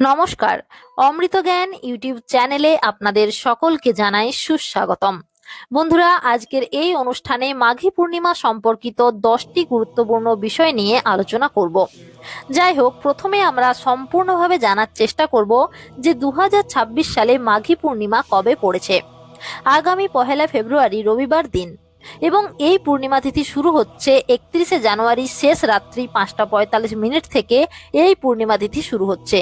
নমস্কার। অমৃত জ্ঞান ইউটিউব চ্যানেলে আপনাদের সকলকে জানাই সুস্বাগতম। বন্ধুরা, আজকের এই অনুষ্ঠানে মাঘী পূর্ণিমা সম্পর্কিত 10টি গুরুত্বপূর্ণ বিষয় নিয়ে আলোচনা করব। যাই হোক, প্রথমে আমরা সম্পূর্ণভাবে জানার চেষ্টা করব যে 2026 সালে মাঘী পূর্ণিমা কবে পড়েছে। আগামী 1 ফেব্রুয়ারি রবিবার দিন, এবং এই পূর্ণিমা তিথি শুরু হচ্ছে 31 জানুয়ারি শেষ রাত্রি 5:45 থেকে এই পূর্ণিমা তিথি শুরু হচ্ছে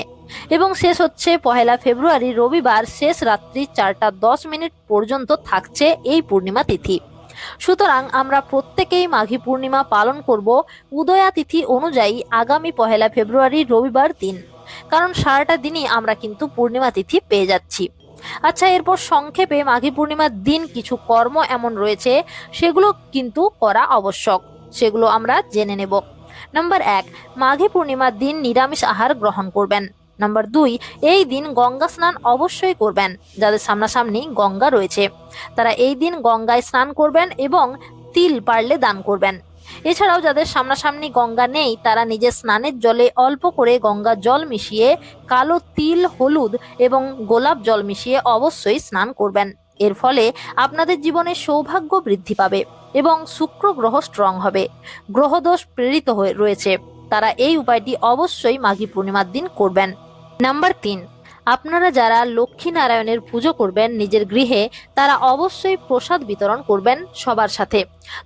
এবং শেষ হচ্ছে 1 ফেব্রুয়ারি রবিবার শেষ রাত্রি 4:10 পর্যন্ত থাকছে এই পূর্ণিমা তিথি। সুতরাং আমরা প্রত্যেকেই মাঘী পূর্ণিমা পালন করব উদয়া তিথি অনুযায়ী আগামী 1 ফেব্রুয়ারি রবিবার দিন, কারণ সারাটা দিনই আমরা কিন্তু পূর্ণিমা তিথি পেয়ে যাচ্ছি। আচ্ছা, এরপর সংক্ষেপে মাঘী পূর্ণিমার দিন কিছু কর্ম এমন রয়েছে সেগুলো কিন্তু করা আবশ্যক, সেগুলো আমরা জেনে নেব। নাম্বার 1, মাঘী পূর্ণিমার দিন নিরামিষ আহার গ্রহণ করবেন। নাম্বার 2, এই দিন গঙ্গা স্নান অবশ্যই করবেন। যাদের সামনাসামনি গঙ্গা রয়েছে তারা এই দিন গঙ্গায় স্নান করবেন এবং তিল পারলে দান করবেন। এছাড়াও যাদের সামনাসামনি গঙ্গা নেই তারা নিজের স্নানের জলে অল্প করে গঙ্গা জল মিশিয়ে কালো তিল, হলুদ এবং গোলাপ জল মিশিয়ে অবশ্যই স্নান করবেন। এর ফলে আপনাদের জীবনে সৌভাগ্য বৃদ্ধি পাবে এবং শুক্র গ্রহ স্ট্রং হবে। গ্রহদোষ প্রেরিত হয়ে রয়েছে, তারা এই উপায়টি অবশ্যই মাঘী পূর্ণিমার দিন করবেন। নাম্বার 3, আপনারা যারা লক্ষ্মী নারায়ণের পুজো করবেন নিজের গৃহে তারা অবশ্যই প্রসাদ বিতরণ করবেন সবার সাথে,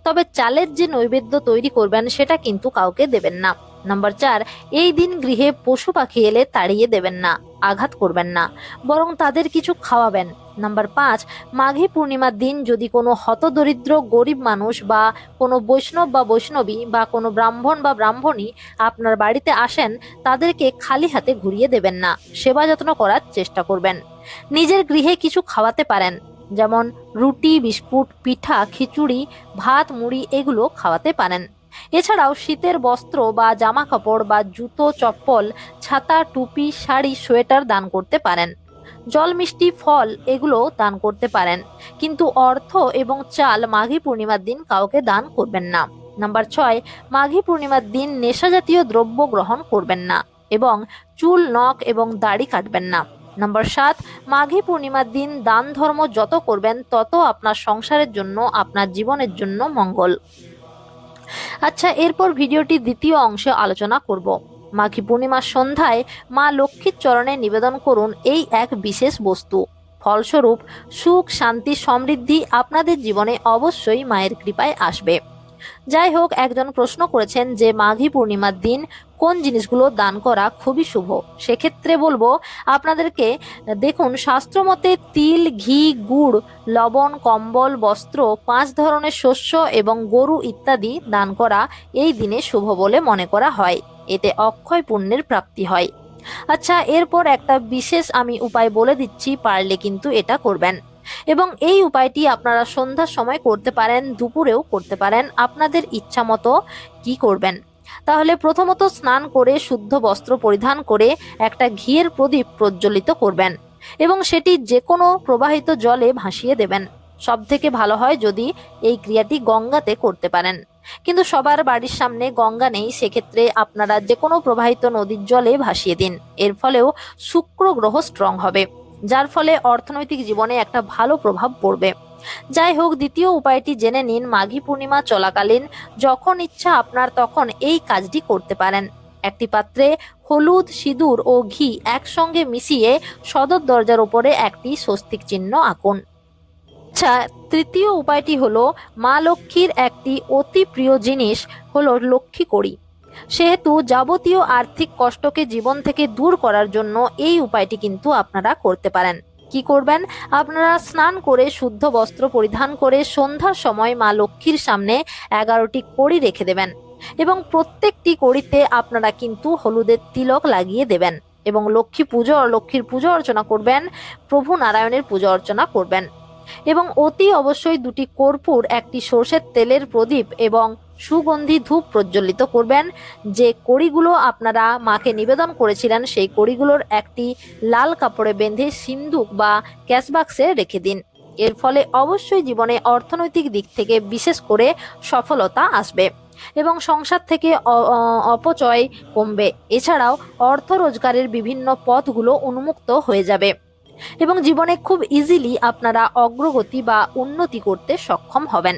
তবে চালের যে নৈবেদ্য তৈরি করবেন সেটা কিন্তু কাউকে দেবেন না। নাম্বার 4, এই দিন গৃহে পশু পাখি এলে তাড়িয়ে দেবেন না, আঘাত করবেন না, বরং তাদের কিছু খাওয়াবেন। নাম্বার 5, মাঘী পূর্ণিমার দিন যদি কোনো হতদরিদ্র গরিব মানুষ বা কোনো বৈষ্ণব বা বৈষ্ণবী বা কোনো ব্রাহ্মণ বা ব্রাহ্মণী আপনার বাড়িতে আসেন, তাদেরকে খালি হাতে ঘুরিয়ে দেবেন না, সেবা যত্ন করার চেষ্টা করবেন। নিজের গৃহে কিছু খাওয়াতে পারেন, যেমন রুটি, বিস্কুট, পিঠা, খিচুড়ি, ভাত, মুড়ি এগুলো খাওয়াতে পারেন। এছাড়াও শীতের বস্ত্র বা জামা কাপড় বা জুতো, চপ্পল, ছাতা, টুপি, শাড়ি, সোয়েটার দান করতে পারেন। জল, মিষ্টি, ফল এগুলো দান করতে পারেন, কিন্তু অর্থ এবং চাল মাঘী পূর্ণিমার দিন কাউকে দান করবেন না। নাম্বার 6, মাঘী পূর্ণিমার দিন নেশাজাতীয় দ্রব্য গ্রহণ করবেন না এবং চুল, নখ এবং দাড়ি কাটবেন না। নাম্বার 7, মাঘী পূর্ণিমার দিন দান ধর্ম যত করবেন তত আপনার সংসারের জন্য, আপনার জীবনের জন্য মঙ্গল। আচ্ছা, এরপর ভিডিওটি দ্বিতীয় অংশে আলোচনা করব। মাঘী পূর্ণিমার সন্ধ্যায় মা লক্ষ্মীর চরণে নিবেদন করুন এই এক বিশেষ বস্তু। ফলস্বরূপ সুখ, শান্তি, সমৃদ্ধি আপনাদের জীবনে অবশ্যই মায়ের কৃপায় আসবে। যাই হোক, একজন প্রশ্ন করেছেন যে মাঘী পূর্ণিমার দিন কোন জিনিসগুলো দান করা খুবই শুভ। সেক্ষেত্রে বলবো আপনাদেরকে, দেখুন শাস্ত্র মতে তিল, ঘি, গুড়, লবণ, কম্বল, বস্ত্র, 5 ধরনের শস্য এবং গরু ইত্যাদি দান করা এই দিনে শুভ বলে মনে করা হয়। এতে অক্ষয় পুণ্যের প্রাপ্তি হয়। আচ্ছা, এরপর একটা বিশেষ আমি উপায় বলে দিচ্ছি, পারলে কিন্তু এটা করবেন। এবং এই উপায়টি আপনারা সন্ধ্যার সময় করতে পারেন, দুপুরেও করতে পারেন, আপনাদের ইচ্ছা মতো কি করবেন। তাহলে প্রথমত স্নান করে শুদ্ধ বস্ত্র পরিধান করে একটা ঘিয়ের প্রদীপ প্রজ্বলিত করবেন এবং সেটি যে কোনো প্রবাহিত জলে ভাসিয়ে দেবেন। সব থেকে ভালো হয় যদি এই ক্রিয়াটি গঙ্গাতে করতে পারেন, কিন্তু সবার বাড়ির সামনে গঙ্গা নেই, সেক্ষেত্রে আপনারা যে কোনো প্রবাহিত নদীর জলে ভাসিয়ে দিন। এর ফলেও শুক্র গ্রহ স্ট্রং হবে, যার ফলে অর্থনৈতিক জীবনে একটা ভালো প্রভাব পড়বে। যাই হোক, দ্বিতীয় উপায়টি জেনে নিন। মাঘী পূর্ণিমা চলাকালীন যখন ইচ্ছা আপনার তখন এই কাজটি করতে পারেন। একটি পাত্রে হলুদ, সিঁদুর ও ঘি একসঙ্গে মিশিয়ে সদর দরজার উপরে একটি স্বস্তিক চিহ্ন আঁকুন। আচ্ছা, তৃতীয় উপায়টি হলো মা লক্ষ্মীর একটি অতি প্রিয় জিনিস হলো লক্ষ্মী কড়ি। সেহেতু যাবতীয় আর্থিক কষ্টকে জীবন থেকে দূর করার জন্য এই উপায়টি কিন্তু আপনারা করতে পারেন। কি করবেন? আপনারা স্নান করে শুদ্ধ বস্ত্র পরিধান করে সন্ধ্যার সময় মা লক্ষ্মীর সামনে 11টি কড়ি রেখে দেবেন এবং প্রত্যেকটি কড়িতে আপনারা কিন্তু হলুদের তিলক লাগিয়ে দেবেন এবং লক্ষ্মীর পুজো অর্চনা করবেন, প্রভু নারায়ণের পুজো অর্চনা করবেন এবং অতি অবশ্যই 2টি কর্পূর, একটি সর্ষের তেলের প্রদীপ এবং সুগন্ধি ধূপ প্রজ্বলিত করবেন। যে কড়িগুলো আপনারা মাকে নিবেদন করেছিলেন সেই কড়িগুলোর একটি লাল কাপড়ে বেঁধে সিন্দুক বা ক্যাশ বাক্সে রেখে দিন। এর ফলে অবশ্যই জীবনে অর্থনৈতিক দিক থেকে বিশেষ করে সফলতা আসবে। এবং সংসার থেকে অপচয় কমবে। এছাড়াও অর্থ রোজগারের বিভিন্ন পথগুলো উন্মুক্ত হয়ে যাবে এবং জীবনে খুব ইজিলি আপনারা অগ্রগতি বা উন্নতি করতে সক্ষম হবেন।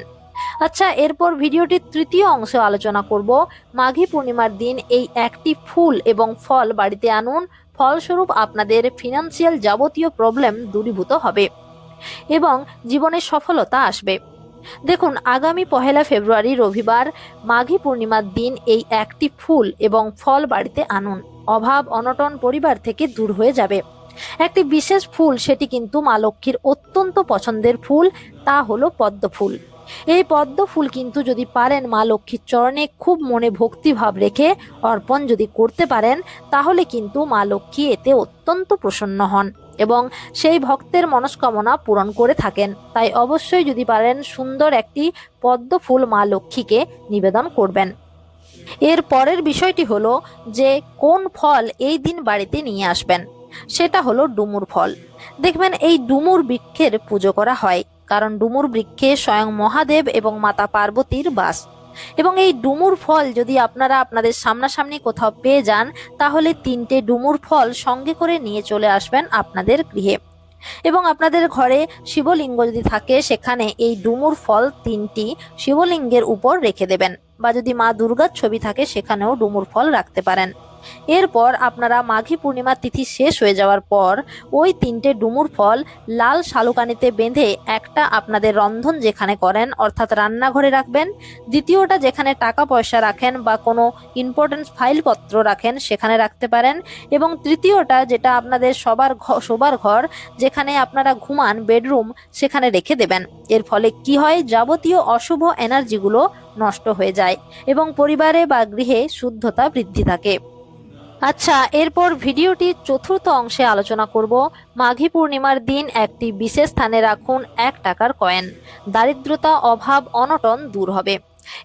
আচ্ছা, এরপর ভিডিওটির তৃতীয় অংশে আলোচনা করব মাঘী পূর্ণিমার দিন এই একটি ফুল এবং ফল বাড়িতে আনুন, ফলস্বরূপ আপনাদের ফিনান্সিয়াল যাবতীয় প্রবলেম দূরীভূত হবে এবং জীবনে সফলতা আসবে। দেখুন, আগামী 1 ফেব্রুয়ারি রবিবার মাঘী পূর্ণিমার দিন এই একটি ফুল এবং ফল বাড়িতে আনুন। অভাব অনটন পরিবার থেকে দূর হয়ে যাবে। একটি বিশেষ ফুল, সেটি কিন্তু মা লক্ষ্মীর অত্যন্ত পছন্দের ফুল, তা হলো পদ্ম ফুল। এই পদ্ম ফুল কিন্তু যদি পারেন মা লক্ষ্মীর চরণে খুব মনে ভক্তিভাব রেখে অর্পণ যদি করতে পারেন, তাহলে কিন্তু মা লক্ষ্মী এতে অত্যন্ত প্রসন্ন হন এবং সেই ভক্তের মনস্কামনা পূরণ করে থাকেন। তাই অবশ্যই যদি পারেন সুন্দর একটি পদ্ম ফুল মা লক্ষ্মীকে নিবেদন করবেন। এর পরের বিষয়টি হলো যে কোন ফল এই দিন বাড়িতে নিয়ে আসবেন। সেটা হলো ডুমুর ফল। দেখবেন এই ডুমুর বৃক্ষের পুজো করা হয়, কারণ ডুমুর বৃক্ষে স্বয়ং মহাদেব এবং মাতা পার্বতীর বাস। এবং এই ডুমুর ফল যদি আপনারা আপনাদের সামনাসামনি কোথাও পেয়ে যান, তাহলে 3টে ডুমুর ফল সঙ্গে করে নিয়ে চলে আসবেন আপনাদের গৃহে এবং আপনাদের ঘরে শিবলিঙ্গ যদি থাকে, সেখানে এই ডুমুর ফল 3টি শিবলিঙ্গের উপর রেখে দেবেন, বা যদি মা দুর্গার ছবি থাকে সেখানেও ডুমুর ফল রাখতে পারেন। এরপর আপনারা মাঘী পূর্ণিমার তিথি শেষ হয়ে যাওয়ার পর ওই 3টে ডুমুর ফল লাল শালুকানিতে বেঁধে একটা আপনাদের রন্ধন যেখানে করেন অর্থাৎ রান্নাঘরে রাখবেন, দ্বিতীয়টা যেখানে টাকা পয়সা রাখেন বা কোনো ইম্পর্টেন্ট ফাইলপত্র রাখেন সেখানে রাখতে পারেন, এবং তৃতীয়টা যেটা আপনাদের শোবার ঘর যেখানে আপনারা ঘুমান বেডরুম, সেখানে রেখে দেবেন। এর ফলে কি হয়, যাবতীয় অশুভ এনার্জিগুলো নষ্ট হয়ে যায় এবং পরিবারে বা গৃহে শুদ্ধতা বৃদ্ধি থাকে। আচ্ছা, এরপর ভিডিওটির চতুর্থ অংশে আলোচনা করব মাঘী পূর্ণিমার দিন একটি বিশেষ স্থানে রাখুন 1 টাকার কয়েন। দারিদ্রতা অভাব অনটন দূর হবে।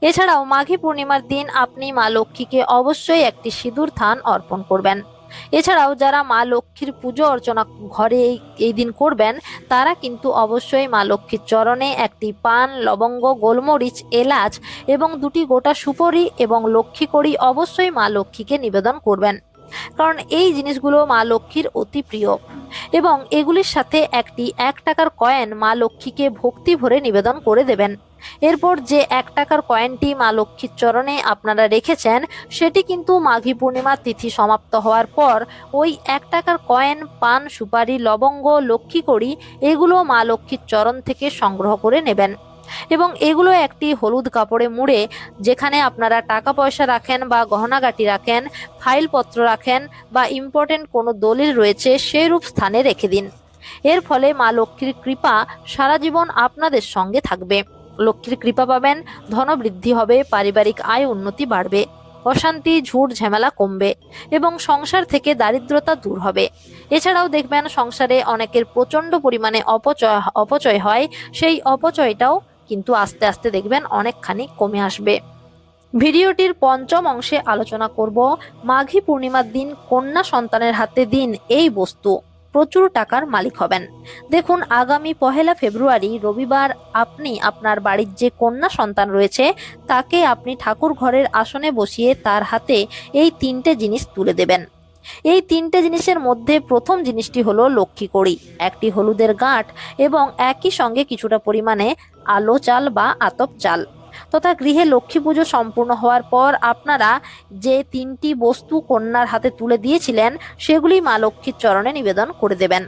এছাড়াও মাঘী পূর্ণিমার দিন আপনি মা লক্ষ্মীকে অবশ্যই একটি সিঁদুর থান অর্পণ করবেন। এছাড়াও যারা মা লক্ষ্মীর পুজো অর্চনা ঘরে এই দিন করবেন, তারা কিন্তু অবশ্যই মা লক্ষ্মীর চরণে একটি পান, লবঙ্গ, গোলমরিচ, এলাচ এবং 2টি গোটা সুপারি এবং লক্ষ্মী কড়ি অবশ্যই মা লক্ষ্মীকে নিবেদন করবেন, কারণ এই জিনিসগুলো মা লক্ষ্মীর অতি প্রিয়। এবং এগুলির সাথে একটি 1 টাকার কয়েন মা লক্ষ্মীকে ভক্তি ভরে নিবেদন করে দেবেন। এরপর যে 1 টাকার কয়েনটি মা লক্ষ্মীর চরণে আপনারা রেখেছেন, সেটি কিন্তু মাঘী পূর্ণিমার তিথি সমাপ্ত হওয়ার পর ওই 1 টাকার কয়েন, পান, সুপারি, লবঙ্গ, লক্ষ্মী কড়ি এগুলো মা লক্ষ্মীর চরণ থেকে সংগ্রহ করে নেবেন এবং এগুলো একটি হলুদ কাপড়ে মুড়ে, যেখানে আপনারা টাকা পয়সা রাখেন বা গহনাগাটি রাখেন, ফাইলপত্র রাখেন বা ইম্পর্টেন্ট কোনো দলিল রয়েছে, সেই রূপ স্থানে রেখে দিন। এর ফলে মা লক্ষ্মীর কৃপা সারা জীবন আপনাদের সঙ্গে থাকবে। লক্ষ্মীর কৃপা পাবেন, ধনবৃদ্ধি হবে, পারিবারিক আয় উন্নতি বাড়বে, অশান্তি ঝুট ঝামেলা কমবে এবং সংসার থেকে দারিদ্রতা দূর হবে। এছাড়াও দেখবেন সংসারে অনেকের প্রচন্ড পরিমাণে অপচয় হয়, সেই অপচয়টাও কিন্তু আস্তে আস্তে দেখবেন অনেকখানি কমে আসবে। ভিডিওটির পঞ্চম অংশে আলোচনা করব মাঘী পূর্ণিমার দিন কন্যা সন্তানের হাতে দিন এই বস্তু, প্রচুর টাকার মালিক হবেন। দেখুন, আগামী 1 ফেব্রুয়ারি রবিবার আপনি আপনার বাড়ির যে কন্যা সন্তান রয়েছে তাকে আপনি ঠাকুর ঘরের আসনে বসিয়ে তার হাতে এই 3টে জিনিস তুলে দেবেন। এই 3টে জিনিসের মধ্যে প্রথম জিনিসটি হলো লক্ষ্মী কড়ি, একটি হলুদের গাঁট এবং একই সঙ্গে কিছুটা পরিমাণে আলো চাল বা আতপ চাল। তথা গৃহে লক্ষ্মী পুজো সম্পূর্ণ হওয়ার পর আপনারা যে 3টি বস্তু কন্যার হাতে তুলে দিয়েছিলেন, সেগুলি মা লক্ষ্মীর চরণে নিবেদন করে দেবেন।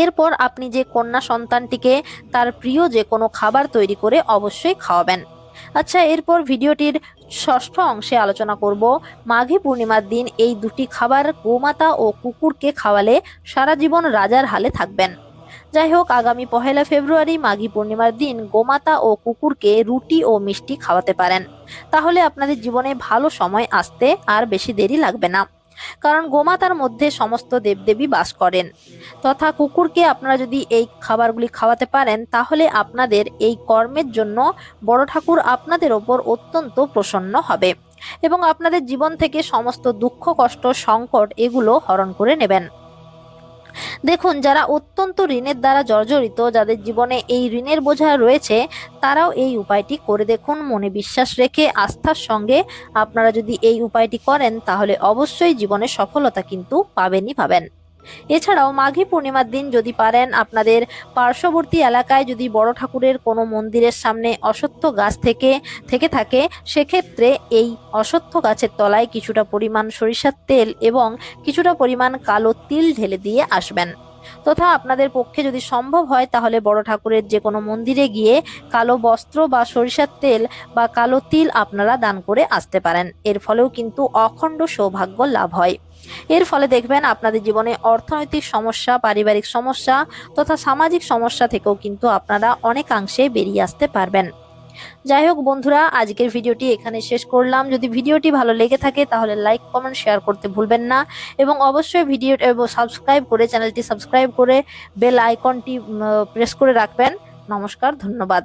এরপর আপনি যে কন্যা সন্তানটিকে তার প্রিয় যে কোনো খাবার তৈরি করে অবশ্যই খাওয়াবেন। আচ্ছা, এরপর ভিডিওটির ষষ্ঠ অংশে আলোচনা করব মাঘী পূর্ণিমার দিন এই 2টি খাবার গোমাতা ও কুকুরকে খাওয়ালে সারা জীবন রাজার হালে থাকবেন। যাই হোক, আগামী 1 ফেব্রুয়ারি মাঘী পূর্ণিমার দিন গোমাতা ও কুকুরকে রুটি ও মিষ্টি খাওয়াতে পারেন, তাহলে আপনাদের জীবনে ভালো সময় আসতে আর বেশি দেরি লাগবে না, কারণ গোমাতার মধ্যে সমস্ত দেবদেবী বাস করেন। তথা কুকুরকে আপনারা যদি এই খাবারগুলি খাওয়াতে পারেন, তাহলে আপনাদের এই কর্মের জন্য বড় ঠাকুর আপনাদের ওপর অত্যন্ত প্রসন্ন হবে এবং আপনাদের জীবন থেকে সমস্ত দুঃখ কষ্ট সংকট এগুলো হরণ করে নেবেন। দেখুন, যারা অত্যন্ত ঋণের দ্বারা জর্জরিত, যাদের জীবনে এই ঋণের বোঝা রয়েছে, তারাও এই উপায়টি করে দেখুন। মনে বিশ্বাস রেখে আস্থার সঙ্গে আপনারা যদি এই উপায়টি করেন, তাহলে অবশ্যই জীবনে সফলতা কিন্তু পাবেন। এছাড়াও মাঘী পূর্ণিমার দিন যদি পারেন, আপনাদের পার্শ্ববর্তী এলাকায় যদি বড় ঠাকুরের কোনো মন্দিরের সামনে অশ্বত্থ গাছ থেকে থাকে, সেক্ষেত্রে এই অশ্বত্থ গাছের তলায় কিছুটা পরিমাণ সরিষার তেল এবং কিছুটা পরিমাণ কালো তিল ঢেলে দিয়ে আসবেন। তথা আপনাদের পক্ষে যদি সম্ভব হয়, তাহলে বড় ঠাকুরের যে কোনো মন্দিরে গিয়ে কালো বস্ত্র বা সরিষার তেল বা কালো তিল আপনারা দান করে আসতে পারেন। এর ফলেও কিন্তু অখণ্ড সৌভাগ্য লাভ হয়। এর ফলে দেখবেন আপনাদের জীবনে অর্থনৈতিক সমস্যা, পারিবারিক সমস্যা তথা সামাজিক সমস্যা থেকেও কিন্তু আপনারা অনেকাংশে বেরিয়ে আসতে পারবেন। যাই হোক বন্ধুরা, আজকের ভিডিওটি এখানে শেষ করলাম। যদি ভিডিওটি ভালো লেগে থাকে, তাহলে লাইক, কমেন্ট, শেয়ার করতে ভুলবেন না এবং অবশ্যই চ্যানেলটি সাবস্ক্রাইব করে বেল আইকনটি প্রেস করে রাখবেন। নমস্কার, ধন্যবাদ।